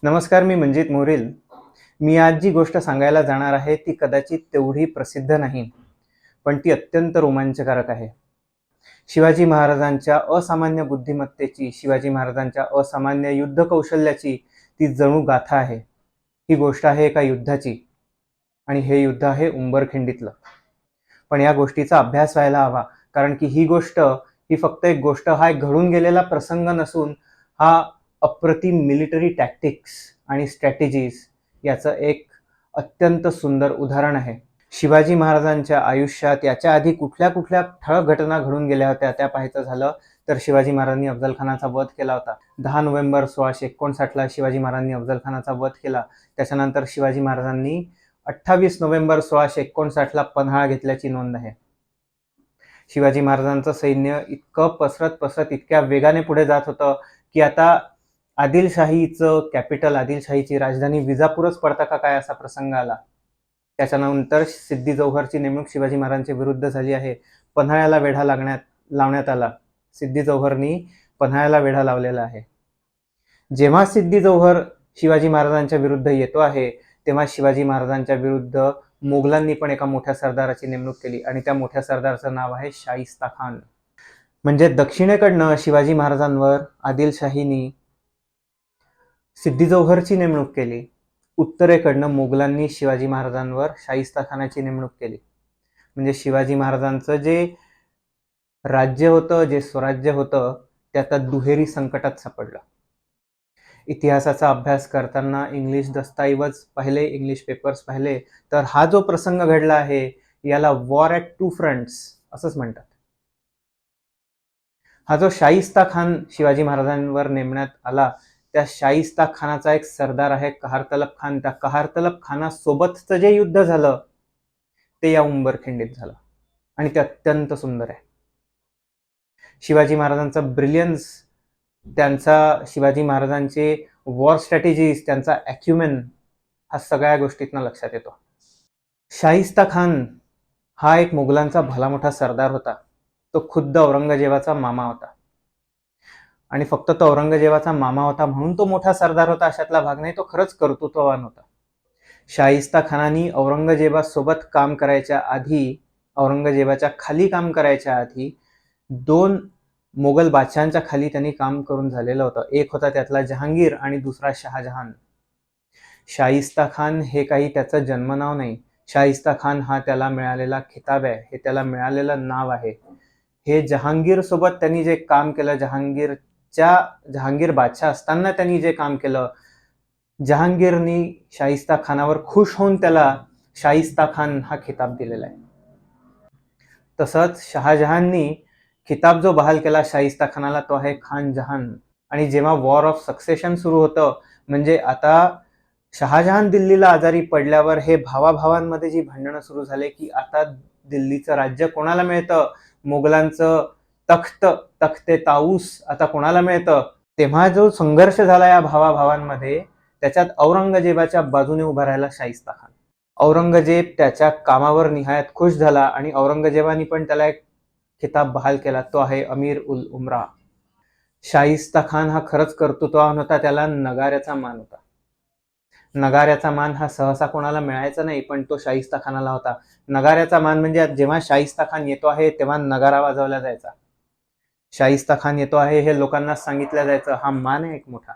नमस्कार, मी मंजित मोरेल. मी आज जी गोष्ट सांगायला जाणार आहे ती कदाचित तेवढी प्रसिद्ध नाही, पण ती अत्यंत रोमांचकारक आहे. शिवाजी महाराजांच्या असामान्य बुद्धिमत्तेची, शिवाजी महाराजांच्या असामान्य युद्ध कौशल्याची ती जणू गाथा आहे. ही गोष्ट आहे एका युद्धाची आणि हे युद्ध आहे उंबरखिंडीतलं. पण या गोष्टीचा अभ्यास व्हायला हवा, कारण की ही फक्त एक गोष्ट, हा एक घडून गेलेला प्रसंग नसून हा अप्रतिम मिलिटरी टॅक्टिक्स आणि स्ट्रॅटेजीज याचं एक अत्यंत सुंदर उदाहरण आहे. शिवाजी महाराजांच्या आयुष्यात याच्या आधी कुठल्या कुठल्या ठळक घटना घडून गेल्या होत्या त्या पाहायचं झालं तर शिवाजी महाराजांनी अफजल खानाचा वध केला होता. 10 नोव्हेंबर 1659ला शिवाजी महाराजांनी अफजल खानाचा वध केला. त्याच्यानंतर शिवाजी महाराजांनी 28 नोव्हेंबर 1659ला पन्हाळा घेतल्याची नोंद आहे. शिवाजी महाराजांचं सैन्य इतकं पसरत इतक्या वेगाने पुढे जात होतं की आता आदिलशाहीचं कॅपिटल, आदिलशाहीची राजधानी विजापूरच पडता का काय असा प्रसंग आला. त्याच्यानंतर सिद्दी जौहरची नेमणूक शिवाजी महाराजांच्या विरुद्ध झाली आहे. पन्हाळ्याला वेढा लावण्यात आला. सिद्दी जौहरनी पन्हाळ्याला वेढा लावलेला आहे. जेव्हा सिद्दी जौहर शिवाजी महाराजांच्या विरुद्ध येतो आहे तेव्हा शिवाजी महाराजांच्या विरुद्ध मोगलांनी पण एका मोठ्या सरदाराची नेमणूक केली आणि त्या मोठ्या सरदाराचं नाव आहे शाहिस्ता खान. म्हणजे दक्षिणेकडनं शिवाजी महाराजांवर आदिलशाहीनी सिद्दी जौहरची नेमणूक केली, उत्तरेकडनं मोगलांनी शिवाजी महाराजांवर शाहिस्ता खानाची नेमणूक केली. म्हणजे शिवाजी महाराजांचं जे राज्य होतं, जे स्वराज्य होतं, ते आता दुहेरी संकटात सापडलं. इतिहासाचा अभ्यास करताना इंग्लिश दस्तऐवज पाहिले, इंग्लिश पेपर्स पाहिले तर हा जो प्रसंग घडला आहे याला वॉर ॲट टू फ्रंट्स असंच म्हणतात. हा जो शाहिस्ता खान शिवाजी महाराजांवर नेमण्यात आला, त्या शाहिस्ता खानाचा एक सरदार आहे कहार तलब खान. त्या कहार तलब खानासोबतचं जे युद्ध झालं ते या उंबरखिंडीत झालं आणि ते अत्यंत सुंदर आहे. शिवाजी महाराजांचा ब्रिलियन्स, त्यांचा शिवाजी महाराजांचे वॉर स्ट्रॅटेजीज, त्यांचा ॲक्युमेन हा सगळ्या गोष्टीतनं लक्षात येतो. शाहिस्ता खान हा एक मुघलांचा भला मोठा सरदार होता. तो खुद्द औरंगजेबाचा मामा होता आणि फक्त तो औरंगजेबाचा मामा होता म्हणून तो मोठा सरदार होता अशातला भाग नाही, तो खरंच कर्तृत्ववान होता. शाहिस्ता खानानी औरंगजेबासोबत काम करायच्या आधी, औरंगजेबाच्या खाली काम करायच्या आधी 2 मोगल बादशहांच्या खाली त्यांनी काम करून झालेलं होतं. एक होता त्यातला जहांगीर आणि दुसरा शहाजहान. शाहिस्ता खान हे काही त्याचं जन्मनाव नाही. शाहिस्ता खान हा त्याला मिळालेला खिताब आहे, हे त्याला मिळालेलं नाव आहे. हे जहांगीर सोबत त्यांनी जे काम केलं, जहांगीर बादशाह असताना त्यांनी जे काम केलं, जहांगीरनी शाहिस्ता खानावर खुश होऊन त्याला शाहिस्ता खान हा खिताब दिलेला आहे. तसंच शहाजहाननी खिताब जो बहाल केला शाहिस्ता खानाला तो आहे खान जहान. आणि जेव्हा वॉर ऑफ सक्सेशन सुरू होतं, म्हणजे आता शहाजहान दिल्लीला आजारी पडल्यावर हे भावाभावांमध्ये जी भांडणं सुरू झाले की आता दिल्लीचं राज्य कोणाला मिळतं, मोगलांचं तख्ते ताऊस आता कोणाला मिळतं, तेव्हा जो संघर्ष झाला या भावाभावांमध्ये त्याच्यात औरंगजेबाच्या बाजूने उभा राहिला शाहिस्ता खान. औरंगजेब त्याच्या कामावर निहायत खुश झाला आणि औरंगजेबाने पण त्याला एक खिताब बहाल केला, तो आहे अमीर उल उमरा. शाहिस्ता खान हा खरंच कर्तृत्ववान होता, त्याला नगाऱ्याचा मान होता. नगाऱ्याचा मान हा सहसा कोणाला मिळायचा नाही, पण तो शाहिस्ता खानाला होता. नगाऱ्याचा मान म्हणजे जेव्हा शाहिस्ता खान येतो आहे तेव्हा नगारा वाजवला जायचा. शाहिस्ता खान येतो आहे हे लोकांना सांगितलं जायचं, हा मान आहे एक मोठा.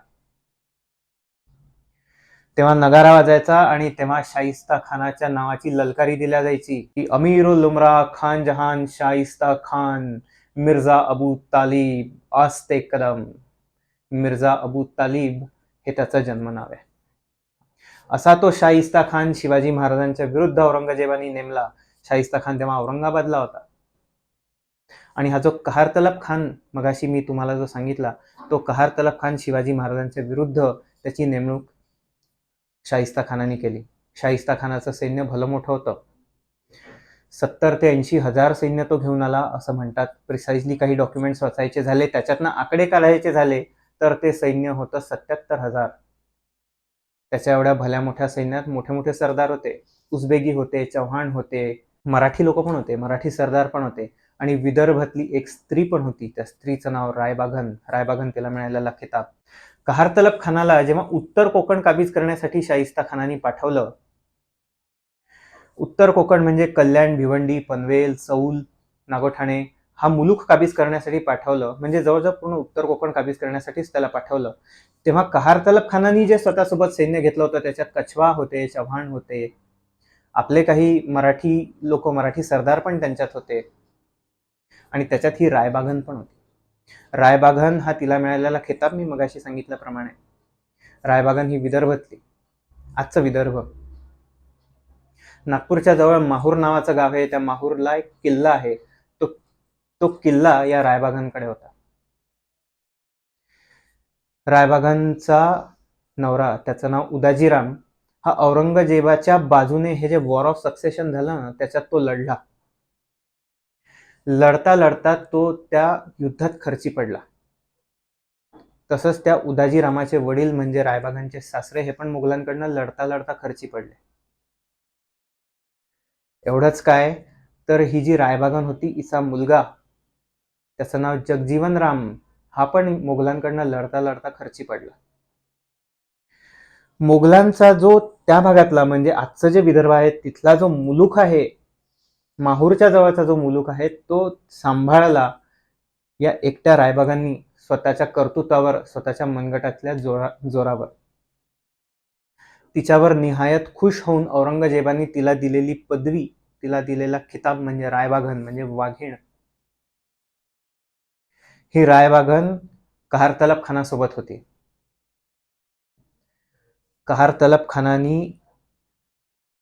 तेव्हा नगारा वाजायचा आणि तेव्हा शाहिस्ता खानाच्या नावाची ललकारी दिल्या जायची की अमीरुल उमरा खान जहान शाहिस्ता खान मिर्झा अबू तालिब आस्ते कदम. मिर्झा अबू तालिब हे त्याचं जन्मनाव आहे. असा तो शाहिस्ता खान शिवाजी महाराजांच्या विरुद्ध औरंगजेबाने नेमला. शाहिस्ता खान तेव्हा औरंगाबादला होता. आणि हा जो कहार तलब खान मगाशी मी तुम्हाला जो सांगितला, तो कहार तलब खान शिवाजी महाराजांच्या विरुद्ध त्याची नेमणूक शाहिस्ता खानाने केली. शाहिस्ता खानाचं सैन्य भलं मोठं होतं. 70 ते 80 हजार सैन्य तो घेऊन आला असं म्हणतात. प्रिसाइजली काही डॉक्युमेंट्स वाचायचे झाले, त्याच्यातनं आकडे काढायचे झाले तर ते सैन्य होतं 77,000. त्याच्या एवढ्या भल्या मोठ्या सैन्यात मोठे मोठे सरदार होते. उझबेगी होते, चव्हाण होते, मराठी लोक पण होते, मराठी सरदार पण होते आणि विदर्भातली एक स्त्री पण होती. त्या स्त्रीचं नाव रायबाघन. तिला मिळालेला खिताब. कहार तलब खानाला जेव्हा उत्तर कोकण काबीज करण्यासाठी शाहिस्ता खानाने पाठवलं, उत्तर कोकण म्हणजे कल्याण, भिवंडी, पनवेल, चौल, नागोठाणे हा मुलूख काबीज करण्यासाठी पाठवलं, म्हणजे जवळजवळ पूर्ण उत्तर कोकण काबीज करण्यासाठीच त्याला पाठवलं, तेव्हा कहार तलब खानानी जे स्वतःसोबत सैन्य घेतलं होतं त्याच्यात कछवा होते, चव्हाण होते, आपले काही मराठी लोक, मराठी सरदार पण त्यांच्यात होते, आणि त्याच्यात ही रायबागन पण होती. रायबागन हा तिला मिळालेला खिताब मी मगाशी सांगितल्याप्रमाणे. रायबागन ही विदर्भातली, आजचं विदर्भ. नागपूरच्या जवळ माहूर नावाचं गाव आहे, त्या माहूरला एक किल्ला आहे, तो किल्ला या रायबागांकडे होता. रायबागांचा नवरा, त्याचं नाव उदाजीराम, हा औरंगजेबाच्या बाजूने हे जे वॉर ऑफ सक्सेशन झालं ना त्याच्यात तो लढला. लढता लढता तो त्या युद्धात खर्ची पडला. तसंच त्या उदाजीरामाचे वडील म्हणजे रायबागांचे सासरे हे पण मुघलांकडनं लढता लढता खर्ची पडले. एवढंच काय, तर ही जी रायबागन होती, हिचा मुलगा, त्याचं नाव जगजीवन राम, हा पण मुघलांकडनं लढता लढता खर्ची पडला. मुघलांचा जो त्या भागातला म्हणजे आजचं जे विदर्भ आहे तिथला जो मुलूक आहे, माहूरच्या जवळचा जो मुलूक आहे, तो सांभाळला या एकट्या रायबागांनी स्वतःच्या कर्तृत्वावर, स्वतःच्या मनगटातल्या जोरावर. तिच्यावर निहायत खुश होऊन औरंगजेबाने तिला दिलेली पदवी, तिला दिलेला खिताब म्हणजे रायबागन म्हणजे वाघीण. ही रायबागन कहार तलब खानासोबत होती. कहार तलब खानानी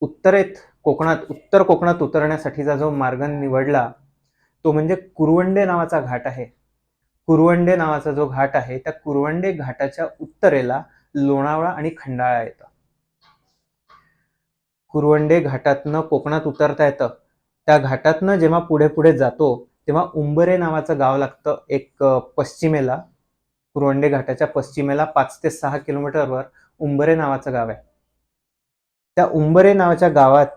उत्तर कोकणात उतरण्यासाठीचा जो मार्ग निवडला तो म्हणजे कुरवंडे नावाचा घाट आहे. कुरवंडे नावाचा जो घाट आहे, त्या कुरवंडे घाटाच्या उत्तरेला लोणावळा आणि खंडाळा येतं. कुरवंडे घाटातनं कोकणात उतरता येतं. त्या घाटातनं जेव्हा पुढे पुढे जातो तेव्हा उंबरे नावाचं गाव लागतं एक पश्चिमेला. कुरवंडे घाटाच्या पश्चिमेला 5 ते 6 किलोमीटरवर उंबरे नावाचं गाव आहे. त्या उंबरे नावाच्या गावात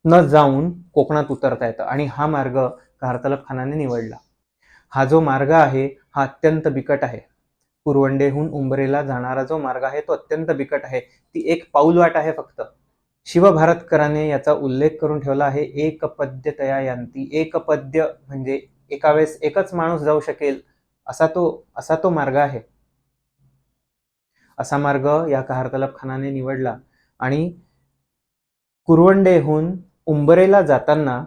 न जाऊन कोकणात उतरता येतं आणि हा मार्ग कहार तलब खानाने निवडला. हा जो मार्ग आहे हा अत्यंत बिकट आहे. कुरवंडेहून उंबरेला जाणारा जो मार्ग आहे तो अत्यंत बिकट आहे. ती एक पाऊल वाट आहे फक्त. शिवभारतकरांनी याचा उल्लेख करून ठेवला आहे, एक पद्य तया यांती. एक पद्य म्हणजे एका वेळेस एकच माणूस जाऊ शकेल असा तो मार्ग आहे. असा मार्ग या कहार तलब खानाने निवडला. आणि कुरवंडेहून उंबरेला जाताना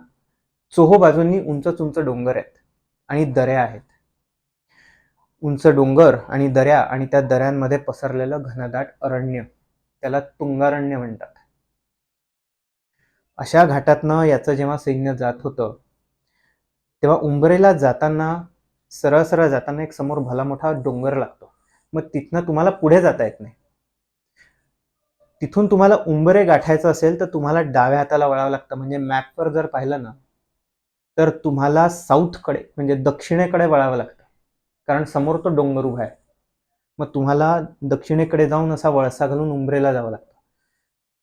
चोहो बाजूंनी उंच उंच डोंगर आहेत आणि दऱ्या आहेत. उंच डोंगर आणि दऱ्या आणि त्या दऱ्यांमध्ये पसरलेलं घनदाट अरण्य, त्याला तुंगारण्य म्हणतात. अशा घाटातनं याचं जेव्हा सैन्य जात होतं तेव्हा उंबरेला जाताना सरळ सरळ जाताना एक समोर भला मोठा डोंगर लागतो. मग तिथनं तुम्हाला पुढे जाता येत नाही. तिथून तुम्हाला उंबरे गाठायचं असेल तर तुम्हाला डाव्या हाताला वळावं लागतं. म्हणजे मॅपवर जर पाहिलं ना तर तुम्हाला साऊथकडे म्हणजे दक्षिणेकडे वळावं लागतं, कारण समोर तो डोंगर उभा आहे. मग तुम्हाला दक्षिणेकडे जाऊन असा वळसा घालून उंबरेला जावं लागतं.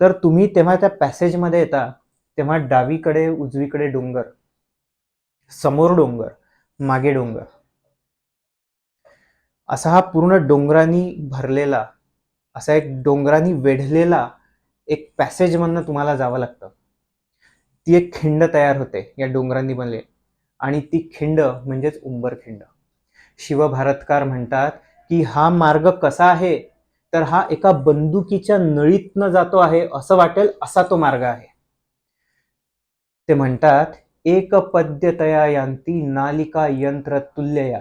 तर तुम्ही तेव्हा त्या पॅसेजमध्ये येता तेव्हा डावीकडे उजवीकडे डोंगर, समोर डोंगर, मागे डोंगर, असा हा पूर्ण डोंगरांनी भरलेला, असा एक डोंगरांनी वेढलेला एक पॅसेजमधनं तुम्हाला जावं लागतं. ती एक खिंड तयार होते या डोंगरांनी बनले आणि ती खिंड म्हणजेच उंबरखिंड. शिवभारतकार म्हणतात की हा मार्ग कसा आहे तर हा एका बंदुकीच्या नळीतनं जातो आहे असं वाटेल असा तो मार्ग आहे. ते म्हणतात एक पद्य तया यांती नालिका यंत्र तुल्यया,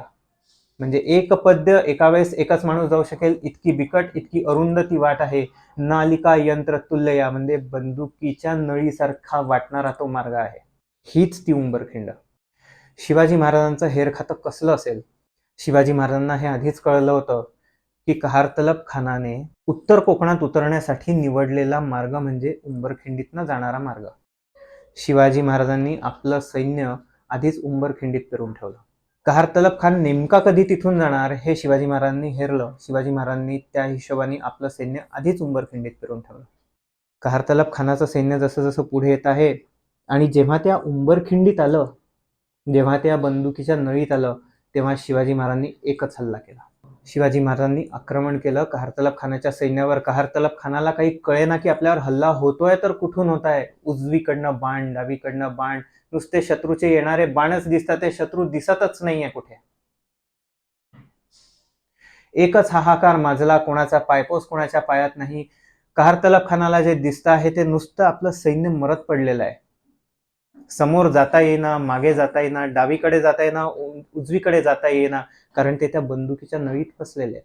म्हणजे एक पद्य एका वेळेस एकच माणूस जाऊ शकेल इतकी बिकट, इतकी अरुंद ती वाट आहे. नालिका यंत्र तुल्यया म्हणजे बंदुकीच्या नळीसारखा वाटणारा तो मार्ग आहे. हीच ती उंबरखिंड. शिवाजी महाराजांचं हेर खातं कसलं असेल. शिवाजी महाराजांना हे आधीच कळलं होतं की कहार तलब खानाने उत्तर कोकणात उतरण्यासाठी निवडलेला मार्ग म्हणजे उंबरखिंडीतनं जाणारा मार्ग. शिवाजी महाराजांनी आपलं सैन्य आधीच उंबरखिंडीत पेरून ठेवलं. कहार तलब खान नेमका कधी तिथून जाणार हे शिवाजी महाराजांनी हेरलं. शिवाजी महाराजांनी त्या हिशोबाने आपलं सैन्य आधीच उंबरखिंडीत पेरून ठेवलं. कहार तलब खानाचं सैन्य जसं जसं पुढे येत आहे आणि जेव्हा त्या उंबरखिंडीत आलं, जेव्हा त्या बंदुकीच्या नळीत आलं तेव्हा शिवाजी महाराजांनी एकच हल्ला केला. शिवाजी महाराजांनी आक्रमण केलं कहार तलब खानाच्या सैन्यावर. कहार तलब खानाला काही कळेना की आपल्यावर हल्ला होतोय तर कुठून होत आहे. उजवीकडनं बाण, डावीकडनं बाण, नुसते शत्रूचे येणारे बाणच दिसतात, ते शत्रू दिसतच नाहीये कुठे. एकच हाहाकार माजला, कोणाचा पायपोस कोणाच्या पायात नाही. कहार तलब खानाला जे दिसतं आहे ते नुसतं आपलं सैन्य मरत पडलेलं आहे. समोर जाता येईना, मागे जाता येईना, डावीकडे जाता येईना, उजवीकडे जाता येईना, कारण ते त्या बंदुकीच्या नळीत फसलेले आहेत,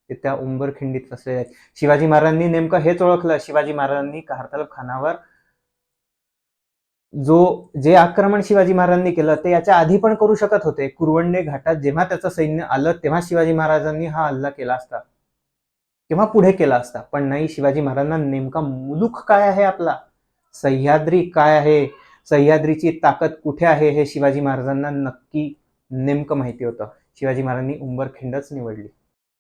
ते त्या उंबरखिंडीत फसलेले आहेत. शिवाजी महाराजांनी नेमकं हेच ओळखलं. शिवाजी महाराजांनी कहार तलब खानावर जे आक्रमण शिवाजी महाराजांनी केलं ते याच्या आधी पण करू शकत होते. कुरवंडे घाटात जेव्हा त्याचं सैन्य आलं तेव्हा शिवाजी महाराजांनी हा हल्ला केला असता, किंवा पुढे केला असता. पण नाही, शिवाजी महाराजांना नेमका मुलूख काय आहे आपला, सह्याद्री काय आहे, सह्याद्रीची ताकद कुठे आहे हे शिवाजी महाराजांना नक्की नेमकं माहिती होतं. शिवाजी महाराजांनी उंबरखिंडच निवडली.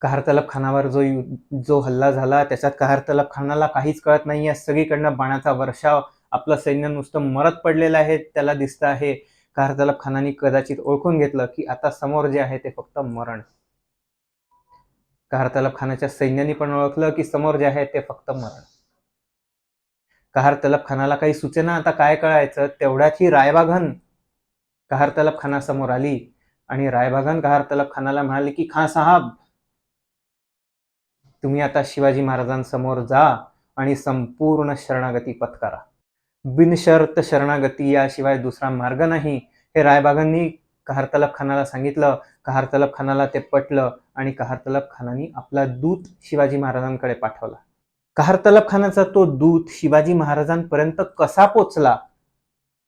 कहार तलब खानावर जो हल्ला झाला त्याच्यात कहार तलब खानाला काहीच कळत नाहीये. सगळीकडनं बाणाचा वर्षाव, आपलं सैन्य नुसतं मरत पडलेलं आहे त्याला दिसतं आहे. कहार तलब खानाने कदाचित ओळखून घेतलं की आता समोर जे आहे ते फक्त मरण. कहार तलब खानाच्या सैन्याने पण ओळखलं की समोर जे आहे ते फक्त मरण. कहार तलब खानाला काही सुचेना आता काय कळायचं. तेवढ्यात ही रायबाघन कहार तलब खानासमोर आली आणि रायबाघन कहार तलब खानाला म्हणाली की खां साहब, तुम्ही आता शिवाजी महाराजांसमोर जा आणि संपूर्ण शरणागती पत्करा. बिनशर्त शरणागती, याशिवाय दुसरा मार्ग नाही, हे रायबागांनी कहार तलब खानाला सांगितलं. कहार तलब खानाला ते पटलं आणि कहार तलब खानाने आपला दूत शिवाजी महाराजांकडे पाठवला. कहार तलब खानाचा तो दूत शिवाजी महाराजांपर्यंत कसा पोचला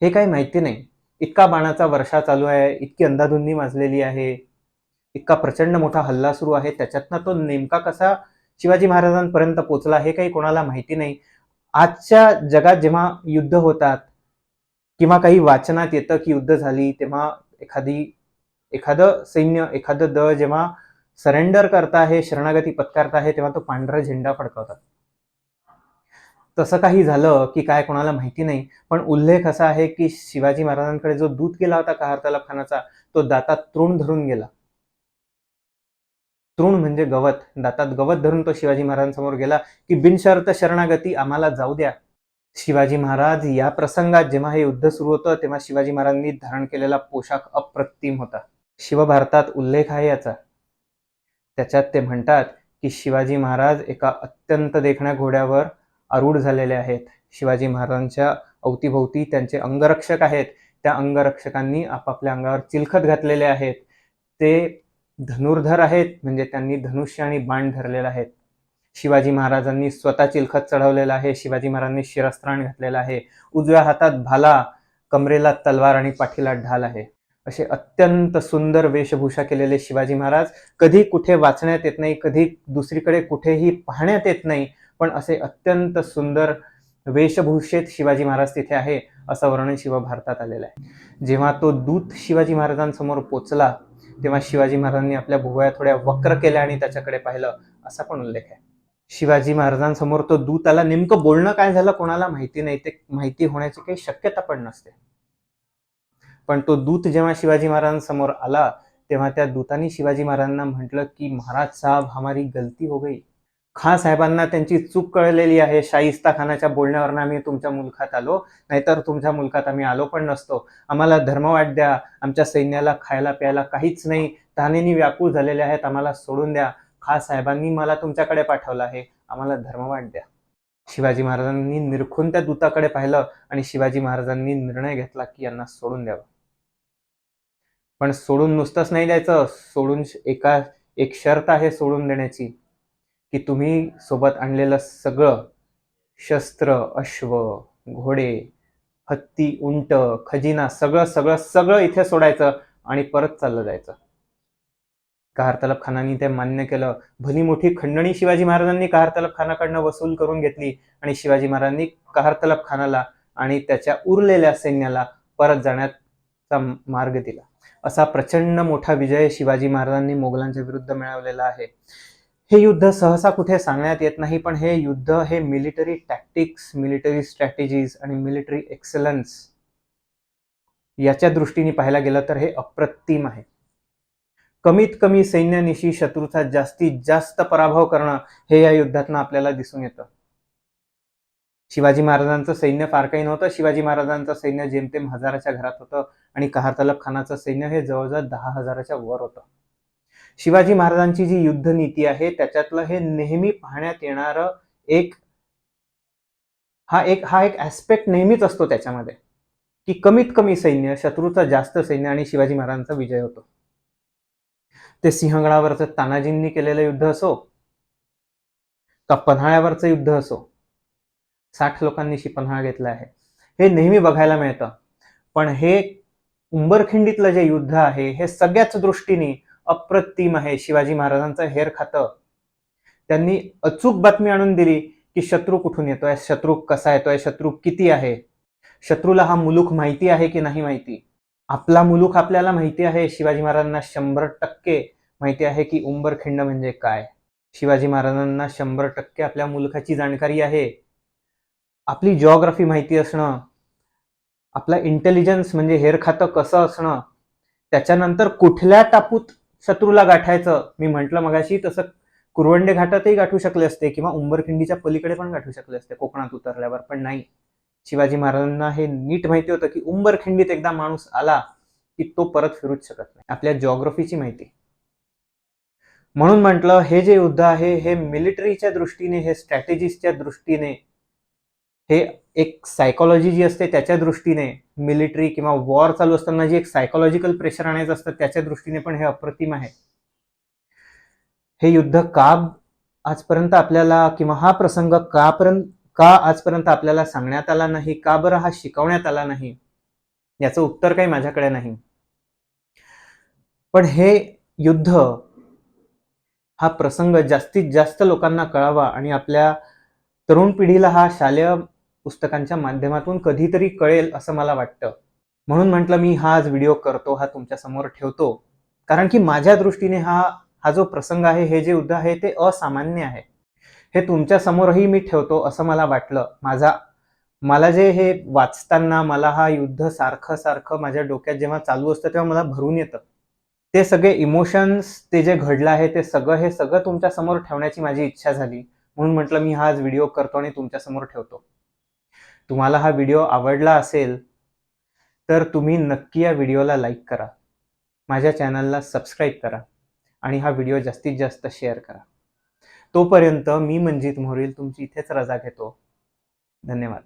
हे काही माहिती नाही. इतका बाणाचा वर्षा चालू आहे, इतकी अंधाधुंदी माजलेली आहे, इतका प्रचंड मोठा हल्ला सुरू आहे, त्याच्यातनं तो नेमका कसा शिवाजी महाराजांपर्यंत पोचला हे काही कोणाला माहिती नाही. आजच्या जगात जेव्हा युद्ध होतात किंवा काही वाचनात येतं की युद्ध झाली, तेव्हा एखादं सैन्य, एखादं दळ जेव्हा सरेंडर करत आहे, शरणागती पत्करत आहे, तेव्हा तो पांढरा झेंडा फडकवतात. तसं काही झालं की काय कोणाला माहिती नाही. पण उल्लेख असा आहे की शिवाजी महाराजांकडे जो दूत गेला होता कहार तलब खानाचा, तो दातात तृण धरून गेला. तृण म्हणजे गवत, दातात गवत धरून तो शिवाजी महाराजांसमोर गेला की बिनशर्त शरणागती, आम्हाला जाऊ द्या. शिवाजी महाराज या प्रसंगात, जेव्हा हे युद्ध सुरू होतं तेव्हा शिवाजी महाराजांनी धारण केलेला पोशाख अप्रतिम होता. शिवभारतात उल्लेख आहे याचा. त्याच्यात ते म्हणतात की शिवाजी महाराज एका अत्यंत देखण्या घोड्यावर आरूढ झालेले आहेत. शिवाजी महाराजांच्या अवतीभोवती त्यांचे अंगरक्षक आहेत. त्या अंगरक्षकांनी आपापल्या अंगावर चिलखत घातलेले आहेत. ते धनुर्धर आहेत, म्हणजे त्यांनी धनुष्य आणि बाण धरलेला आहे. शिवाजी महाराजांनी स्वतः चिलखत चढवलेला आहे. शिवाजी महाराजांनी शिरस्त्राण घातलेला आहे. उजव्या हातात भाला, कमरेला तलवार आणि पाठीला ढाल आहे. असे अत्यंत सुंदर वेशभूषा केलेले शिवाजी महाराज कधी कुठे वाचण्यात येत नाही, कधी दुसरीकडे कुठेही पाहण्यात येत नाही, पण असे अत्यंत सुंदर वेशभूषेत शिवाजी महाराज तिथे आहे असं वर्णन शिवभारतात आलेलं आहे. जेव्हा तो दूत शिवाजी महाराजांसमोर पोचला तेव्हा शिवाजी महाराजांनी आपल्या भुवया थोड्या वक्र केल्या आणि त्याच्याकडे पाहिलं, असा पण उल्लेख आहे. शिवाजी महाराजांसमोर तो दूत आला. नेमकं बोलणं काय झालं कोणाला माहिती नाही, ते माहिती होण्याची काही शक्यता पण नसते. पण तो दूत जेव्हा शिवाजी महाराजांसमोर आला तेव्हा त्या दूतांनी शिवाजी महाराजांना म्हटलं की महाराज साहब, हमारी गलती हो गई. खां साहेबांना त्यांची चूक कळलेली आहे. शाहिस्ता खानाच्या बोलण्यावरून आम्ही तुमच्या मुलखात आलो, नाहीतर तुमच्या मुलखात आम्ही आलो पण नसतो. आम्हाला धर्मवाट द्या. आमच्या सैन्याला खायला प्यायला काहीच नाही, तहानेने व्याकुळ झालेले आहेत, आम्हाला सोडून द्या. खां साहेबांनी मला तुमच्याकडे पाठवलं आहे, आम्हाला धर्मवाट द्या. शिवाजी महाराजांनी निरखून त्या दूताकडे पाहिलं आणि शिवाजी महाराजांनी निर्णय घेतला की यांना सोडून द्यावं. पण सोडून नुसतंच नाही द्यायचं, सोडून एक शर्त आहे सोडून देण्याची, की तुम्ही सोबत आणलेलं सगळं शस्त्र, अश्व, घोडे, हत्ती, उंट, खजिना, सगळं सगळं सगळं इथे सोडायचं आणि परत चाललं जायचं. कहार तलब खानाने ते मान्य केलं. भली मोठी खंडणी शिवाजी महाराजांनी कहार तलब खानाकडनं वसूल करून घेतली आणि शिवाजी महाराजांनी कहार तलब खानाला आणि त्याच्या उरलेल्या सैन्याला परत जाण्याचा मार्ग दिला. असा प्रचंड मोठा विजय शिवाजी महाराजांनी मोगलांच्या विरुद्ध मिळवलेला आहे. हे युद्ध सहसा कुठे सांगण्यात येत नाही, पण हे युद्ध हे मिलिटरी टॅक्टिक्स, मिलिटरी स्ट्रॅटेजीज आणि मिलिटरी एक्सलन्स याच्या दृष्टीने पाहायला गेलं तर हे अप्रतिम आहे. कमीत कमी सैन्यानिशी शत्रूचा जास्तीत जास्त पराभव करणं हे या युद्धातनं आपल्याला दिसून येतं. शिवाजी महाराजांचं सैन्य फार काही नव्हतं. शिवाजी महाराजांचं सैन्य जेमतेम 1000च्या घरात होतं आणि कहार तलब खानाचं सैन्य हे जवळजवळ 10,000च्या वर होतं. शिवाजी महाराजांची जी युद्धनीती आहे त्याच्यातलं हे नेहमी पाहण्यात येणारं एक ऍस्पेक्ट नेहमीच असतो त्याच्यामध्ये, की कमीत कमी सैन्य, शत्रूचा जास्त सैन्य आणि शिवाजी महाराजांचा विजय होतो. ते सिंहगडावरचं तानाजींनी केलेलं युद्ध असो, का पन्हाळ्यावरचं युद्ध असो, 60 लोकांनी पन्हाळा घेतला आहे, हे नेहमी बघायला मिळतं. पण हे उंबरखिंडीतलं जे युद्ध आहे हे सगळ्याच दृष्टीने अप्रतिम आहे. शिवाजी महाराजांचं हेर खातं. त्यांनी अचूक बातमी आणून दिली की शत्रू कुठून येतोय, शत्रू कसा येतोय, शत्रू किती आहे, शत्रूला हा मुलूक माहिती आहे की नाही माहिती. आपला मुलूक आपल्याला माहिती आहे. शिवाजी महाराजांना 100% माहिती आहे की उंबरखिंड म्हणजे काय. शिवाजी महाराजांना 100% आपल्या मुलखाची जाणकारी आहे. आपली जिओग्राफी माहिती असणं, आपला इंटेलिजन्स म्हणजे हेर खातं कसं असणं, त्याच्यानंतर कुठल्या टापूत शत्रूला गाठायचं. मी म्हटलं मगाशी तसं कुरवंडे घाटातही गाठू शकले असते किंवा उंबरखिंडीच्या पलीकडे पण गाठू शकले असते कोकणात उतरल्यावर, पण नाही. शिवाजी महाराजांना हे नीट माहिती होतं की उंबरखिंडीत एकदा माणूस आला की तो परत फिरूच शकत नाही. आपल्या जिओग्राफीची माहिती. म्हणून म्हटलं हे जे युद्ध आहे हे मिलिटरीच्या दृष्टीने, हे स्ट्रॅटेजिस्टच्या दृष्टीने, हे एक सायकोलॉजी जी असते त्याच्या दृष्टीने, मिलिटरी किंवा वॉर चालू असताना जी एक सायकोलॉजिकल प्रेशर आणायचं असतं त्याच्या दृष्टीने पण हे अप्रतिम आहे. हे युद्ध का आजपर्यंत आपल्याला, किंवा हा प्रसंग का आजपर्यंत आपल्याला सांगण्यात आला नाही, का बरं हा शिकवण्यात आला नाही, याचं उत्तर काही माझ्याकडे नाही. पण हे युद्ध, हा प्रसंग जास्तीत जास्त लोकांना कळावा आणि आपल्या तरुण पिढीला हा शालेय पुस्तकांच्या माध्यमातून कधीतरी कळेल असं मला वाटतं. म्हणून म्हटलं मी हा आज व्हिडिओ करतो, हा तुमच्या समोर ठेवतो, कारण की माझ्या दृष्टीने हा जो प्रसंग आहे, हे जे युद्ध आहे ते असामान्य आहे. हे तुमच्या समोरही मी ठेवतो असं मला वाटलं. मला जे हे वाचताना मला हा युद्ध सारखं माझ्या डोक्यात जेव्हा चालू असतं तेव्हा मला भरून येतं. ते सगळे इमोशन्स, ते जे घडलं आहे ते सगळं तुमच्या समोर ठेवण्याची माझी इच्छा झाली. म्हणून म्हटलं मी हा आज व्हिडिओ करतो आणि तुमच्या समोर ठेवतो. तुम्हाला हा व्हिडिओ आवडला असेल तर तुम्ही नक्की या व्हिडिओला लाईक करा, माझ्या चॅनलला सबस्क्राईब करा आणि हा व्हिडिओ जास्तीत जास्त शेअर करा. तोपर्यंत मी मंजित मोहोरील तुमची इथेच रजा घेतो. धन्यवाद.